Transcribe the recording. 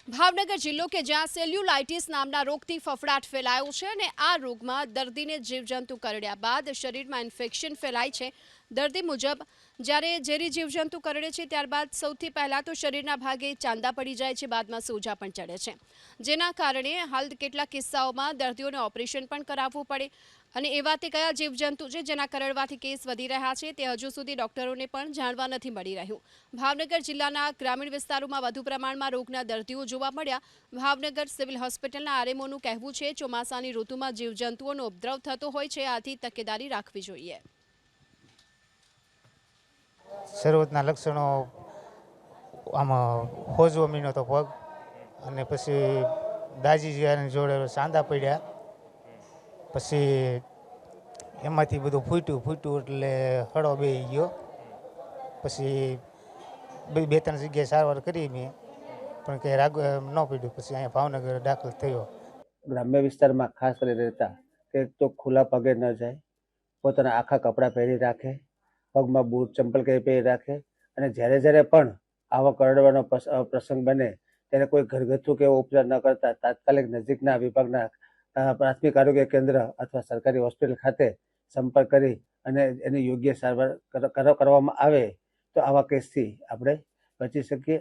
ભાવનગર જિલ્લો કે જ્યાં સેલ્યુલાઇટિસ નામના રોગથી ફફડાટ ફેલાયો છે અને આ રોગમાં દર્દીને જીવજંતુ કરડ્યા બાદ શરીરમાં ઇન્ફેક્શન ફેલાય છે। દર્દી મુજબ જ્યારે ઝેરી જીવજંતુ કરડે છે ત્યારબાદ સૌથી પહેલાં તો શરીરના ભાગે ચાંદા પડી જાય છે, બાદમાં સોજા પણ ચડે છે, જેના કારણે હાલ કેટલાક કિસ્સાઓમાં દર્દીઓને ઓપરેશન પણ કરાવવું પડે અને એવા તે કયા જીવજંતુ છે જેના કરડવાથી કેસ વધી રહ્યા છે તે હજુ સુધી ડોક્ટરોને પણ જાણવા નથી મળી રહ્યું। ભાવનગર જિલ્લાના ગ્રામીણ વિસ્તારોમાં વધુ પ્રમાણમાં રોગના દર્દીઓ જોવા મળ્યા। ભાવનગર સિવિલ હોસ્પિટલના આરએમઓનું કહેવું છે ચોમાસાની ઋતુમાં જીવજંતુઓનો ઉપદ્રવ થતો હોય છે, આથી તકેદારી રાખવી જોઈએ। શરૂઆતના લક્ષણો આમાં હોજવો મીનો તો પગ અને પછી દાજી જોડે સાંધા પડ્યા, પછી એમાંથી બધું ફૂટ્યું એટલે હળો બેસી ગયો। પછી બે ત્રણ જગ્યાએ સારવાર કરી મેં, પણ કંઈ રાગ ન પડ્યું, પછી અહીંયા ભાવનગર દાખલ થયો। ગ્રામ્ય વિસ્તારમાં ખાસ કરી રહેતા કે તો ખુલ્લા પગે ન જાય, પોતાના આખા કપડાં પહેરી રાખે, પગમાં બૂટ ચંપલ કંઈ પહેરી રાખે અને જ્યારે પણ આવા કરડવાનો પ્રસંગ બને ત્યારે કોઈ ઘરગથ્થુ કે એવો ઉપચાર ન કરતા તાત્કાલિક નજીકના વિભાગના પ્રાથમિક આરોગ્ય કેન્દ્ર અથવા સરકારી હોસ્પિટલ ખાતે સંપર્ક કરી અને એની યોગ્ય સારવાર કરવામાં આવે તો આવા કેસથી આપણે બચી શકીએ।